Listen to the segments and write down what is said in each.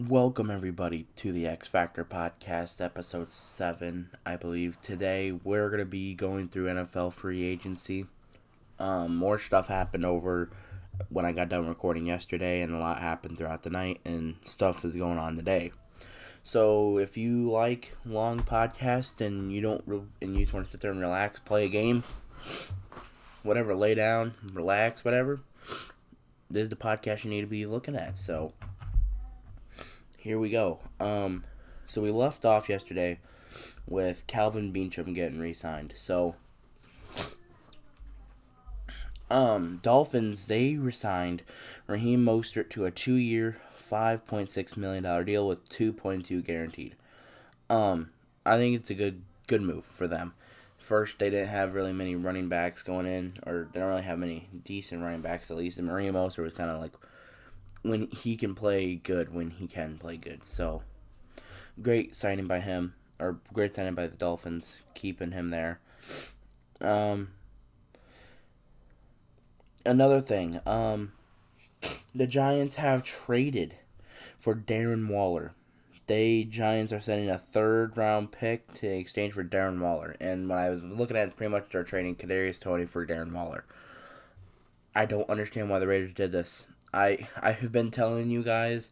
Welcome everybody to the X Factor podcast, episode 7, I believe. Today we're going to be going through NFL free agency. More stuff happened over when I got done recording yesterday, and a lot happened throughout the night, and stuff is going on today. So if you like long podcasts and and you just want to sit there and relax, play a game, whatever, lay down, relax, whatever, this is the podcast you need to be looking at. So here we go. So we left off yesterday with Calvin Beachum getting re-signed. So, Dolphins, they re-signed Raheem Mostert to a 2-year, $5.6 million deal with 2.2 guaranteed. I think it's a good move for them. First, they didn't have really many running backs going in, or they don't really have many decent running backs, at least. And Raheem Mostert was kind of like when he can play good, when he can play good. So, great signing by him, or great signing by the Dolphins, keeping him there. Another thing, the Giants have traded for Darren Waller. Giants are sending a third-round pick to exchange for Darren Waller. And when I was looking at it, it's pretty much they're trading Kadarius Toney for Darren Waller. I don't understand why the Raiders did this. I have been telling you guys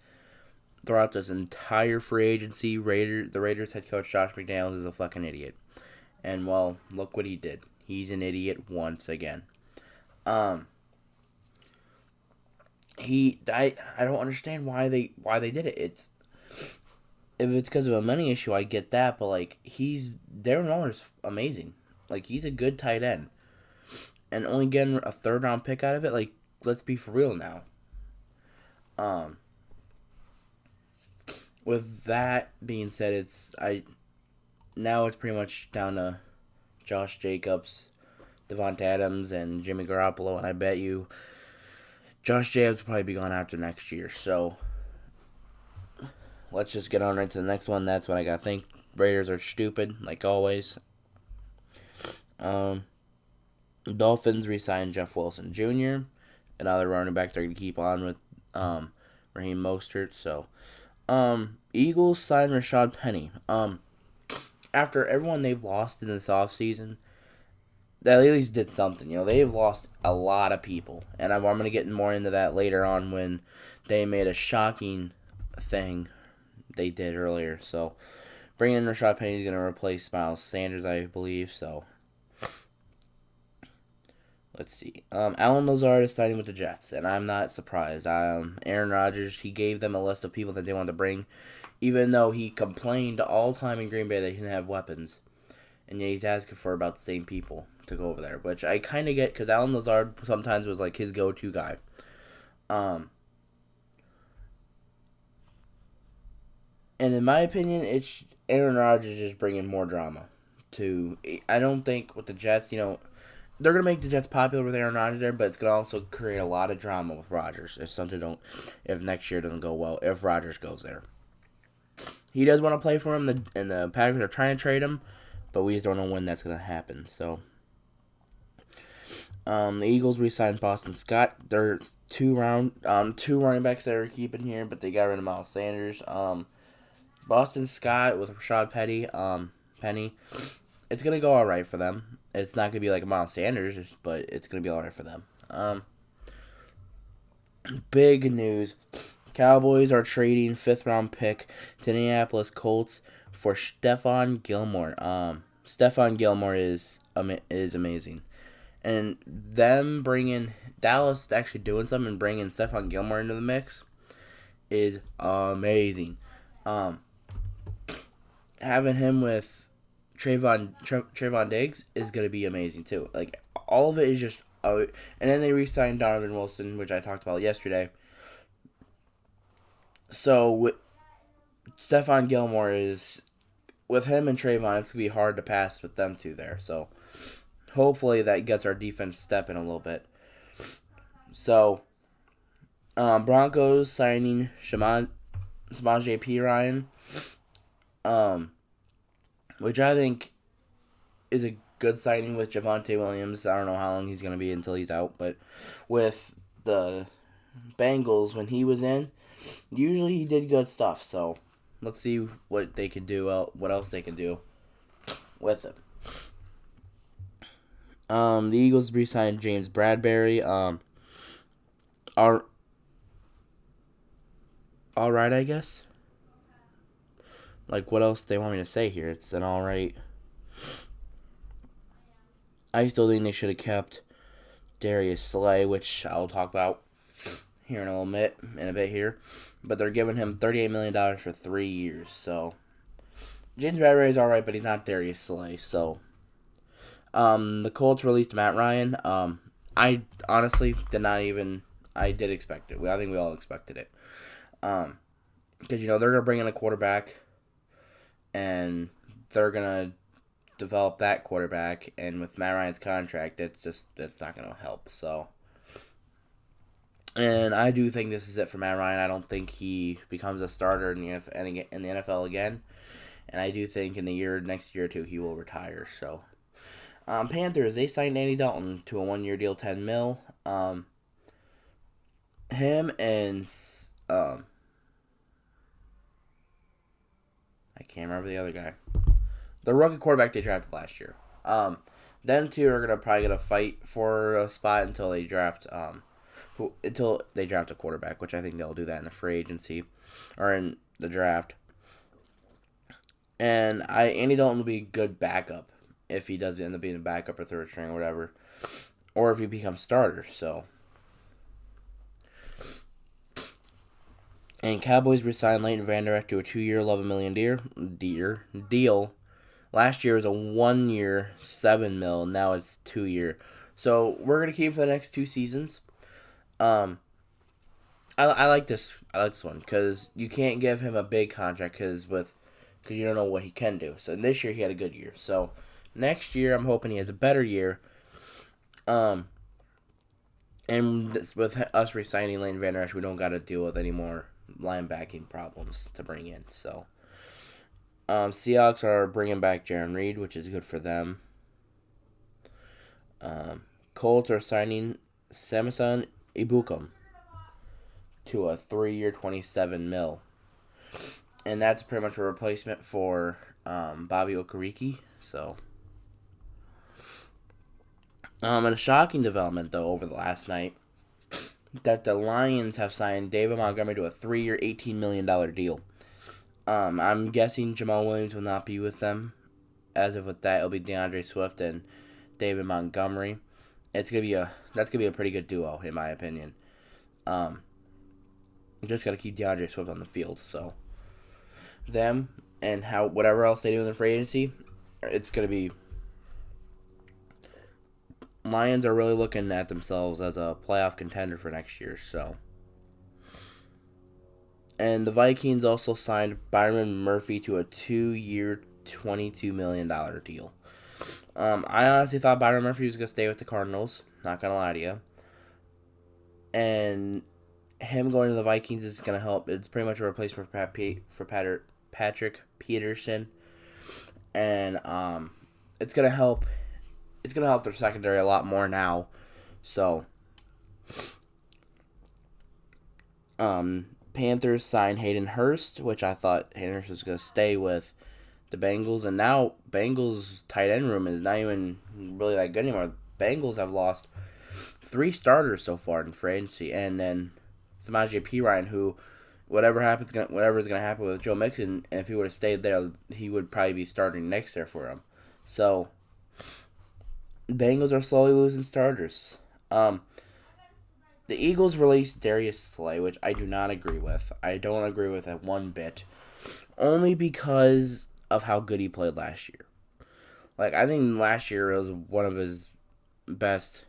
throughout this entire free agency, the Raiders head coach Josh McDaniels is a fucking idiot. And, well, look what he did. He's an idiot once again. I don't understand why they did it. If it's because of a money issue, I get that, but Darren Waller's amazing. Like, he's a good tight end. And only getting a third round pick out of it, let's be for real now. With that being said, now it's pretty much down to Josh Jacobs, Devonta Adams, and Jimmy Garoppolo, and I bet you Josh Jacobs will probably be gone after next year. So let's just get on right to the next one. That's what I got to think. Raiders are stupid, like always. Dolphins re-signed Jeff Wilson Jr., another running back they're going to keep on with Raheem Mostert. So, Eagles signed Rashad Penny. After everyone they've lost in this offseason, they at least did something. They've lost a lot of people. And I'm going to get more into that later on when they made a shocking thing they did earlier. So, bringing in Rashad Penny is going to replace Miles Sanders, I believe. So, let's see. Alan Lazard is signing with the Jets, and I'm not surprised. Aaron Rodgers, he gave them a list of people that they wanted to bring, even though he complained all the time in Green Bay they didn't have weapons. And yet he's asking for about the same people to go over there, which I kind of get because Alan Lazard sometimes was like his go-to guy. And in my opinion, it's Aaron Rodgers just bringing more drama to. I don't think with the Jets, they're going to make the Jets popular with Aaron Rodgers there, but it's going to also create a lot of drama with Rodgers if next year doesn't go well, if Rodgers goes there. He does want to play for him, and the Packers are trying to trade him, but we just don't know when that's going to happen. So, the Eagles re-signed Boston Scott. They're two running backs that are keeping here, but they got rid of Miles Sanders. Boston Scott with Rashad Penny. It's going to go all right for them. It's not going to be like Miles Sanders, but it's going to be all right for them. Big news. Cowboys are trading 5th-round pick to Indianapolis Colts for Stefon Gillmore. Stefon Gillmore is amazing. And them bringing Dallas actually doing something and bringing Stefon Gillmore into the mix is amazing. Having him with Trayvon Diggs is going to be amazing too. Like, all of it is just... and then they re-signed Donovan Wilson, which I talked about yesterday. So, with Stefon Gillmore with him and Trayvon, it's going to be hard to pass with them two there. So, hopefully that gets our defense stepping a little bit. So, Broncos signing Samaje Perine, which I think is a good signing with Javonte Williams. I don't know how long he's going to be until he's out, but with the Bengals, when he was in, Usually he did good stuff, so let's see what they can do. What else they can do with him. The Eagles re-signed James Bradbury. All right, I guess. Like, what else they want me to say here? It's an all right. I still think they should have kept Darius Slay, which I'll talk about here in a bit here. But they're giving him $38 million for 3 years. So James Bradbury is all right, but he's not Darius Slay. So the Colts released Matt Ryan. I honestly did not even. I did expect it. I think we all expected it. Because they're gonna bring in a quarterback, and they're gonna develop that quarterback. And with Matt Ryan's contract, it's not gonna help. So. And I do think this is it for Matt Ryan. I don't think he becomes a starter in the NFL again. And I do think in the next year or two, he will retire. So, Panthers, they signed Andy Dalton to a 1-year deal, $10 million. Him and I can't remember the other guy. The rookie quarterback they drafted last year. Them two are probably gonna fight for a spot until they draft a quarterback, which I think they'll do that in the free agency or in the draft. And Andy Dalton will be a good backup if he does end up being a backup or third string or whatever, or if he becomes starter. So, and Cowboys re-signed Leighton Vander Esch to a 2-year, $11 million deal. Last year was a 1-year, $7 million. Now it's 2-year. So we're gonna keep for the next 2 seasons. I like this. I like this one because you can't give him a big contract because you don't know what he can do. So this year he had a good year. So next year I'm hoping he has a better year. And with us re-signing Leighton Vander Esch, we don't got to deal with any more linebacking problems to bring in. So Seahawks are bringing back Jaron Reed, which is good for them. Colts are signing Samson Ebukam to a 3-year, $27 million. And that's pretty much a replacement for Bobby Okereke. So, and a shocking development, though, over the last night, that the Lions have signed David Montgomery to a 3-year, $18 million deal. I'm guessing Jamal Williams will not be with them. As of with that, it'll be DeAndre Swift and David Montgomery. That's gonna be a pretty good duo, in my opinion. You just gotta keep DeAndre Swift on the field. So them and whatever else they do in the free agency, it's gonna be. Lions are really looking at themselves as a playoff contender for next year. So, and the Vikings also signed Byron Murphy to a 2-year, $22 million deal. I honestly thought Byron Murphy was going to stay with the Cardinals. Not going to lie to you. And him going to the Vikings is going to help. It's pretty much a replacement for Patrick Peterson. And it's going to help. It's going to help their secondary a lot more now. So, Panthers signed Hayden Hurst, which I thought Hayden Hurst was going to stay with the Bengals, and now Bengals' tight end room is not even really that good anymore. Bengals have lost 3 starters so far in free agency, and then Samaje Perine, who whatever is going to happen with Joe Mixon, and if he would have stayed there, he would probably be starting next year for him. So Bengals are slowly losing starters. The Eagles released Darius Slay, which I do not agree with. I don't agree with it one bit, only because of how good he played last year. Like, I think last year was one of his best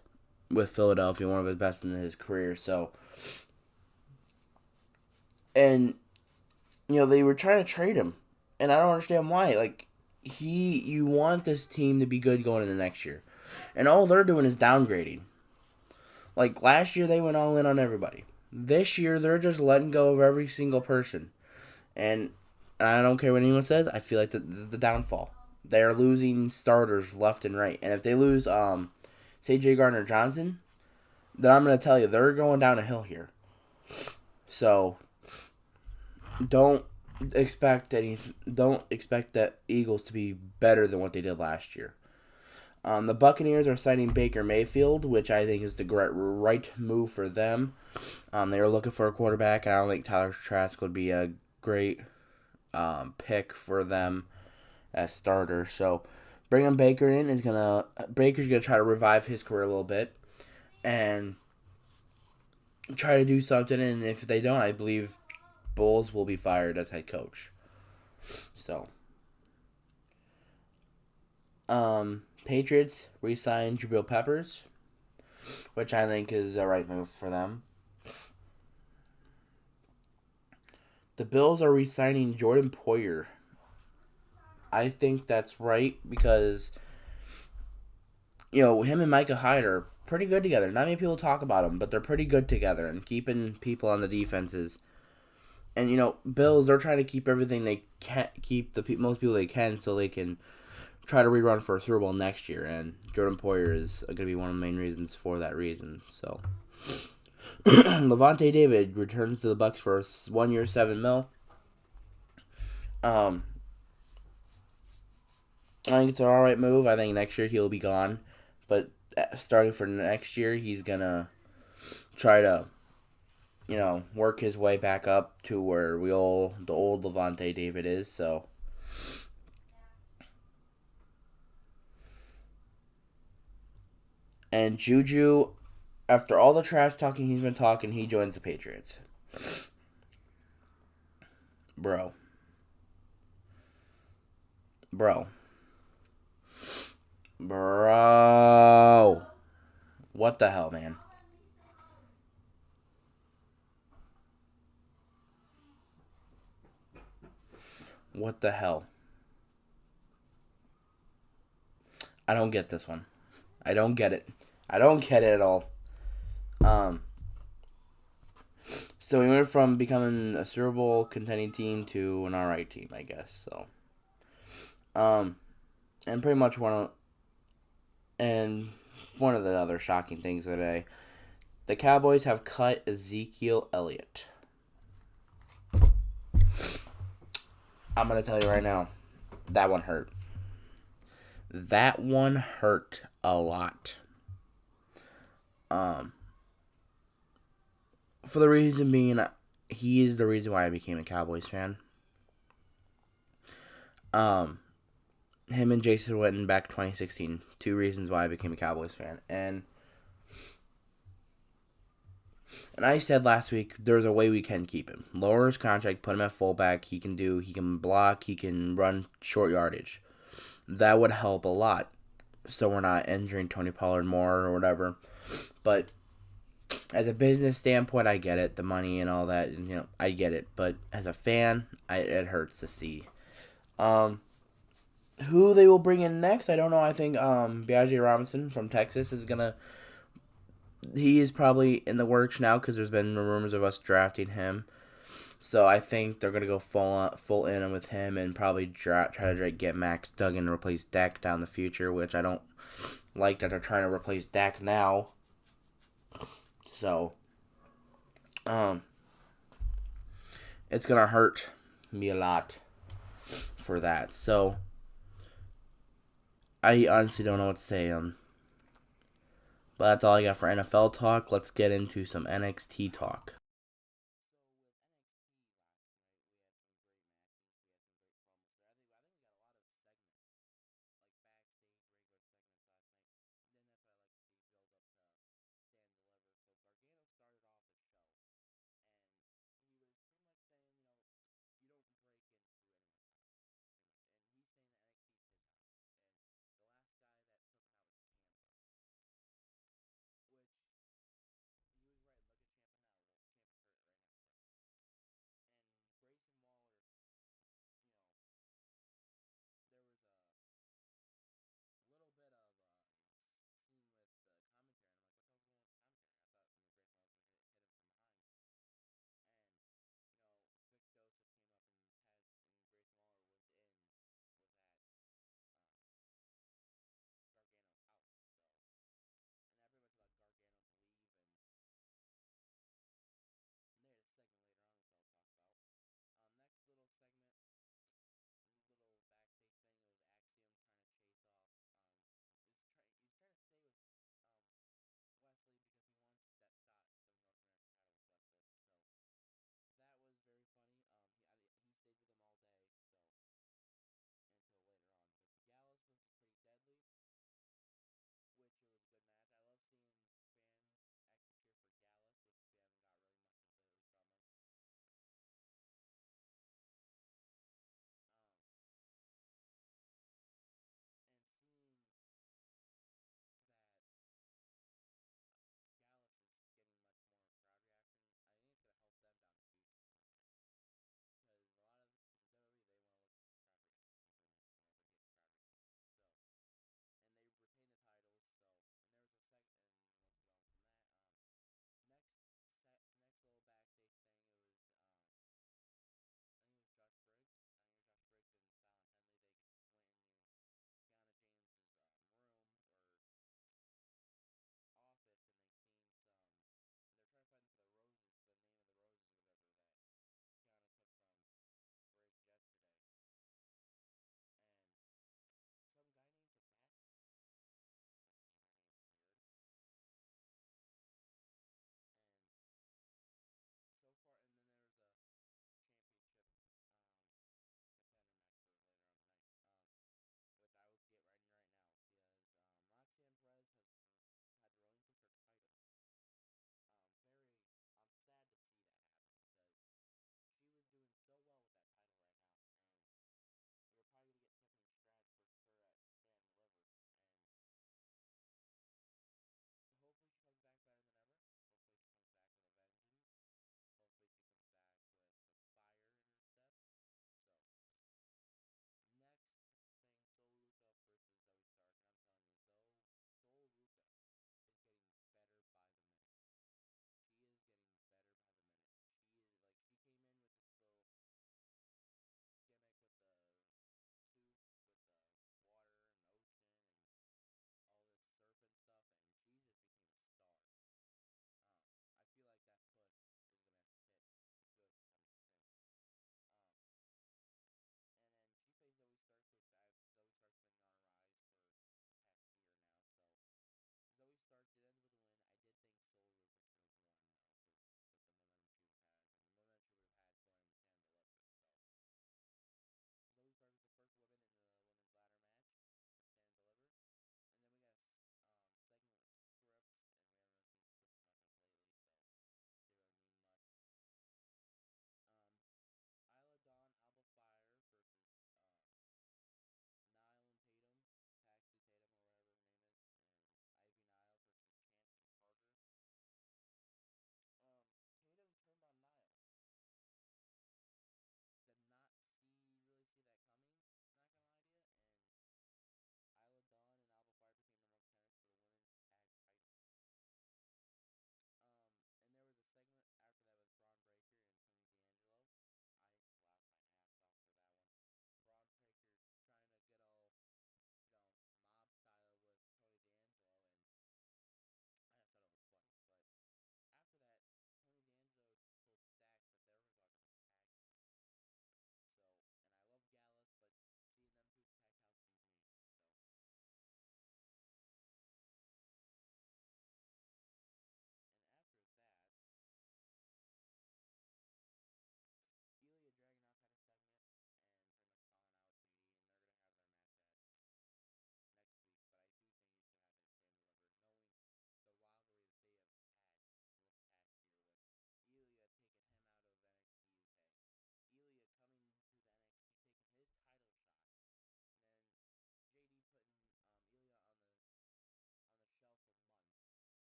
with Philadelphia, one of his best in his career. So, and they were trying to trade him, and I don't understand why. Like, you want this team to be good going into next year, and all they're doing is downgrading. Like, last year they went all in on everybody. This year they're just letting go of every single person, and I don't care what anyone says. I feel like this is the downfall. They're losing starters left and right. And if they lose C.J. Gardner-Johnson, then I'm going to tell you, they're going down a hill here. So, don't don't expect that Eagles to be better than what they did last year. The Buccaneers are signing Baker Mayfield, which I think is the right move for them. They were looking for a quarterback, and I don't think Tyler Trask would be a great pick for them as starter. So bringing Baker in Baker's gonna try to revive his career a little bit and try to do something. And if they don't, I believe Bowles will be fired as head coach. So, Patriots re-signed Jabril Peppers, which I think is the right move for them. The Bills are re-signing Jordan Poyer. I think that's right because, him and Micah Hyde are pretty good together. Not many people talk about them, but they're pretty good together and keeping people on the defenses. And, Bills, they're trying to keep everything they can, keep the most people they can so they can try to rerun for a Super Bowl next year. And Jordan Poyer is going to be one of the main reasons for that reason. So, Levante David returns to the Bucks for 1 year, $7 million. I think it's an alright move. I think next year he'll be gone. But starting for next year, he's going to try to, work his way back up to where the old Levante David is. So, and Juju, after all the trash talking he's been talking, he joins the Patriots. Bro. What the hell, man? What the hell? I don't get this one. I don't get it. I don't get it at all. So we went from becoming a Super Bowl contending team to an alright team, I guess. So, and pretty much one of the other shocking things today, the Cowboys have cut Ezekiel Elliott. I'm gonna tell you right now, that one hurt. That one hurt a lot. For the reason being, he is the reason why I became a Cowboys fan. Him and Jason Witten back 2016. 2 reasons why I became a Cowboys fan. And I said last week, there's a way we can keep him. Lower his contract, put him at fullback. He can block, he can run short yardage. That would help a lot. So we're not injuring Tony Pollard more or whatever. But as a business standpoint, I get it. The money and all that, I get it. But as a fan, it hurts to see. Who they will bring in next, I don't know. I think Biaggi Robinson from Texas is going to... He is probably in the works now because there's been rumors of us drafting him. So I think they're going to go full in with him and probably try to get Max Duggan to replace Dak down the future, which I don't like that they're trying to replace Dak now. So, it's going to hurt me a lot for that. So, I honestly don't know what to say. But that's all I got for NFL talk. Let's get into some NXT talk.